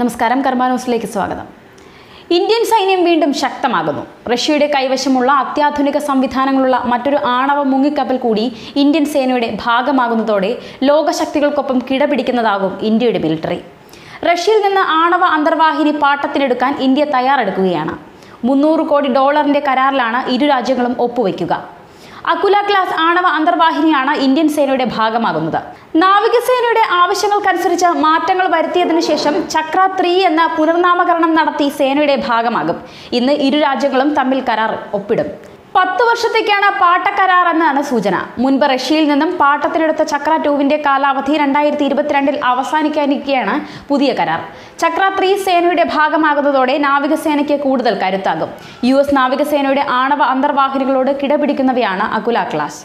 നമസ്കാരം, കർമ്മ ന്യൂസിലേക്ക് സ്വാഗതം. ഇന്ത്യൻ സൈന്യം വീണ്ടും ശക്തമാകുന്നു. റഷ്യയുടെ കൈവശമുള്ള അത്യാധുനിക സംവിധാനങ്ങളുള്ള മറ്റൊരു ആണവ മുങ്ങിക്കപ്പൽ കൂടി ഇന്ത്യൻ സേനയുടെ ഭാഗമാകുന്നതോടെ ലോകശക്തികൾക്കൊപ്പം കിടപിടിക്കുന്നതാകും ഇന്ത്യയുടെ മിലിറ്ററി. റഷ്യയിൽ നിന്ന് ആണവ അന്തർവാഹിനി പാട്ടത്തിനെടുക്കാൻ ഇന്ത്യ തയ്യാറെടുക്കുകയാണ്. $300 കോടി കരാറിലാണ് ഇരു രാജ്യങ്ങളും ഒപ്പുവയ്ക്കുക. അകുല ക്ലാസ് ആണവ അന്തർവാഹിനിയാണ് ഇന്ത്യൻ സേനയുടെ ഭാഗമാകുന്നത്. നാവികസേനയുടെ ആവശ്യങ്ങൾക്കനുസരിച്ച് മാറ്റങ്ങൾ വരുത്തിയതിനു ശേഷം ചക്ര 3 എന്ന പുനർനാമകരണം നടത്തി സേനയുടെ ഭാഗമാകും. ഇന്ന് ഇരു രാജ്യങ്ങളും തമ്മിൽ കരാർ ഒപ്പിടും. 10 വർഷത്തേക്കാണ് പാട്ടക്കരാർ എന്നാണ് സൂചന. മുൻപ് റഷ്യയിൽ നിന്നും പാട്ടത്തിനെടുത്ത ചക്ര 2വിന്റെ കാലാവധി 2022 അവസാനിക്കാനിരിക്കെയാണ് പുതിയ കരാർ. ചക്ര 3 സേനയുടെ ഭാഗമാകുന്നതോടെ നാവികസേനയ്ക്ക് കൂടുതൽ കരുത്താകും. US നാവികസേനയുടെ ആണവ അന്തർവാഹിനികളോട് കിടപിടിക്കുന്നവയാണ് അകുല ക്ലാസ്.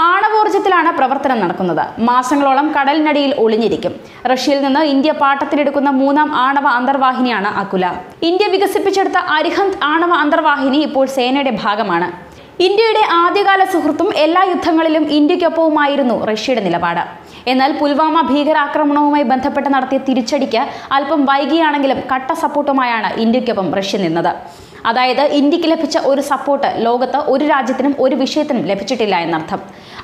ആണവോർജ്ജത്തിലാണ് പ്രവർത്തനം നടക്കുന്നത്. മാസങ്ങളോളം കടലിനടിയിൽ ഒളിഞ്ഞിരിക്കും. റഷ്യയിൽ നിന്ന് ഇന്ത്യ പാട്ടത്തിനെടുക്കുന്ന 3ാം ആണവ അന്തർവാഹിനിയാണ് അകുല. ഇന്ത്യ വികസിപ്പിച്ചെടുത്ത അരിഹന്ത് ആണവ അന്തർവാഹിനി ഇപ്പോൾ സേനയുടെ ഭാഗമാണ്. ഇന്ത്യയുടെ ആദ്യകാല സുഹൃത്തും എല്ലാ യുദ്ധങ്ങളിലും ഇന്ത്യക്കൊപ്പവുമായിരുന്നു റഷ്യയുടെ നിലപാട്. എന്നാൽ പുൽവാമ ഭീകരാക്രമണവുമായി ബന്ധപ്പെട്ട് നടത്തിയ തിരിച്ചടിക്ക് അല്പം വൈകിയാണെങ്കിലും കട്ട സപ്പോർട്ടുമായാണ് ഇന്ത്യക്കൊപ്പം റഷ്യ നിന്നത്. അതായത് ഇന്ത്യക്ക് ലഭിച്ച ഒരു സപ്പോർട്ട് ലോകത്ത് ഒരു രാജ്യത്തിനും ഒരു വിഷയത്തിനും ലഭിച്ചിട്ടില്ല എന്നർത്ഥം.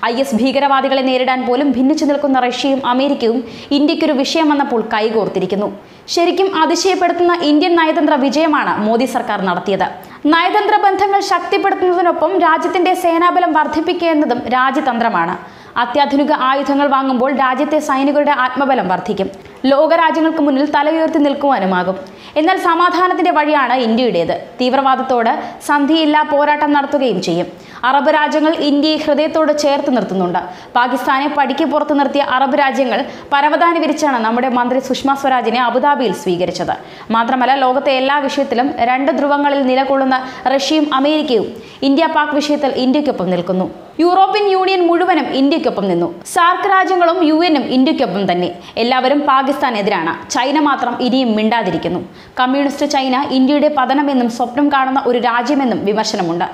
IS ഭീകരവാദികളെ നേരിടാൻ പോലും ഭിന്നിച്ചു നിൽക്കുന്ന റഷ്യയും അമേരിക്കയും ഇന്ത്യക്കൊരു വിഷയം വന്നപ്പോൾ കൈകോർത്തിരിക്കുന്നു. ശരിക്കും അതിശയപ്പെടുത്തുന്ന ഇന്ത്യൻ നയതന്ത്ര വിജയമാണ് മോദി സർക്കാർ നടത്തിയത്. നയതന്ത്ര ബന്ധങ്ങൾ ശക്തിപ്പെടുത്തുന്നതിനൊപ്പം രാജ്യത്തിന്റെ സേനാബലം വർദ്ധിപ്പിക്കുക എന്നതും രാജ്യതന്ത്രമാണ്. അത്യാധുനിക ആയുധങ്ങൾ വാങ്ങുമ്പോൾ രാജ്യത്തെ സൈനികരുടെ ആത്മബലം വർദ്ധിക്കും. ലോകരാജ്യങ്ങൾക്ക് മുന്നിൽ തലയുയർത്തി നിൽക്കുവാനുമാകും. എന്നാൽ സമാധാനത്തിന്റെ വഴിയാണ് ഇന്ത്യയുടേത്. തീവ്രവാദത്തോട് സന്ധിയില്ലാ പോരാട്ടം നടത്തുകയും ചെയ്യും. അറബ് രാജ്യങ്ങൾ ഇന്ത്യയെ ഹൃദയത്തോട് ചേർത്ത് നിർത്തുന്നുണ്ട്. പാകിസ്ഥാനെ പടിക്ക് പുറത്തു നിർത്തിയ അറബ് രാജ്യങ്ങൾ പരവതാനി വിരിച്ചാണ് നമ്മുടെ മന്ത്രി സുഷമ സ്വരാജിനെ അബുദാബിയിൽ സ്വീകരിച്ചത്. മാത്രമല്ല, ലോകത്തെ എല്ലാ വിഷയത്തിലും 2 ധ്രുവങ്ങളിൽ നിലകൊള്ളുന്ന റഷ്യയും അമേരിക്കയും ഇന്ത്യ പാക് വിഷയത്തിൽ ഇന്ത്യക്കൊപ്പം നിൽക്കുന്നു. യൂറോപ്യൻ യൂണിയൻ മുഴുവനും ഇന്ത്യക്കൊപ്പം നിന്നു. സാർക്ക് രാജ്യങ്ങളും UN-ഉം ഇന്ത്യക്കൊപ്പം തന്നെ. എല്ലാവരും പാകിസ്ഥാനെതിരാണ്. ചൈന മാത്രം ഇനിയും മിണ്ടാതിരിക്കുന്നു. കമ്മ്യൂണിസ്റ്റ് ചൈന ഇന്ത്യയുടെ പതനമെന്നും സ്വപ്നം കാണുന്ന ഒരു രാജ്യമെന്നും വിമർശനമുണ്ട്.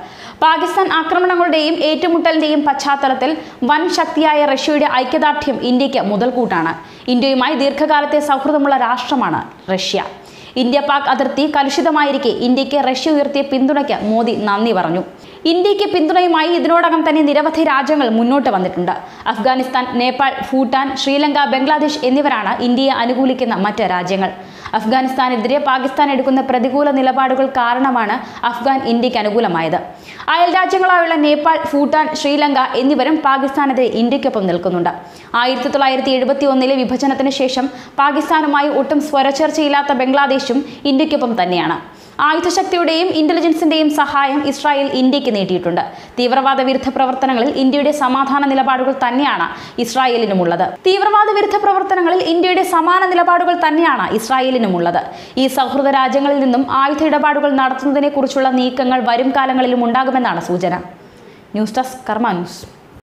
പാകിസ്ഥാൻ ആക്രമണങ്ങളുടെയും ഏറ്റുമുട്ടലിന്റെയും പശ്ചാത്തലത്തിൽ വൻ ശക്തിയായ റഷ്യയുടെ ഐക്യദാർഢ്യം ഇന്ത്യക്ക് മുതൽക്കൂട്ടാണ്. ഇന്ത്യയുമായി ദീർഘകാലത്തെ സൗഹൃദമുള്ള രാഷ്ട്രമാണ് റഷ്യ. ഇന്ത്യ പാക് അതിർത്തി കലുഷിതമായിരിക്കെ ഇന്ത്യക്ക് റഷ്യ ഉയർത്തിയ പിന്തുണയ്ക്ക് മോദി നന്ദി പറഞ്ഞു. ഇന്ത്യക്ക് പിന്തുണയുമായി ഇതിനോടകം തന്നെ നിരവധി രാജ്യങ്ങൾ മുന്നോട്ട് വന്നിട്ടുണ്ട്. അഫ്ഗാനിസ്ഥാൻ, നേപ്പാൾ, ഭൂട്ടാൻ, ശ്രീലങ്ക, ബംഗ്ലാദേശ് എന്നിവരാണ് ഇന്ത്യയെ അനുകൂലിക്കുന്ന മറ്റ് രാജ്യങ്ങൾ. അഫ്ഗാനിസ്ഥാനെതിരെ പാകിസ്ഥാൻ എടുക്കുന്ന പ്രതികൂല നിലപാടുകൾ കാരണമാണ് അഫ്ഗാൻ ഇന്ത്യക്ക് അനുകൂലമായത്. അയൽ രാജ്യങ്ങളായുള്ള നേപ്പാൾ, ഭൂട്ടാൻ, ശ്രീലങ്ക എന്നിവരും പാകിസ്ഥാനെതിരെ ഇന്ത്യക്കൊപ്പം നിൽക്കുന്നുണ്ട്. 1971 വിഭജനത്തിന് ശേഷം പാകിസ്ഥാനുമായി ഒട്ടും സ്വരച്ചേർച്ചയില്ലാത്ത ബംഗ്ലാദേശും ഇന്ത്യക്കൊപ്പം തന്നെയാണ്. ആയുധശക്തിയുടെയും ഇന്റലിജൻസിന്റെയും സഹായം ഇസ്രായേൽ ഇന്ത്യക്ക് നീട്ടിയിട്ടുണ്ട്. തീവ്രവാദ വിരുദ്ധ പ്രവർത്തനങ്ങളിൽ ഇന്ത്യയുടെ സമാധാന നിലപാടുകൾ തന്നെയാണ് ഇസ്രായേലിനുമുള്ളത്. ഈ സൗഹൃദ രാജ്യങ്ങളിൽ നിന്നും ആയുധ ഇടപാടുകൾ നടത്തുന്നതിനെ കുറിച്ചുള്ള നീക്കങ്ങൾ വരും കാലങ്ങളിലും ഉണ്ടാകുമെന്നാണ് സൂചന. ന്യൂസ് ഡെസ്ക്, കർമ്മ ന്യൂസ്.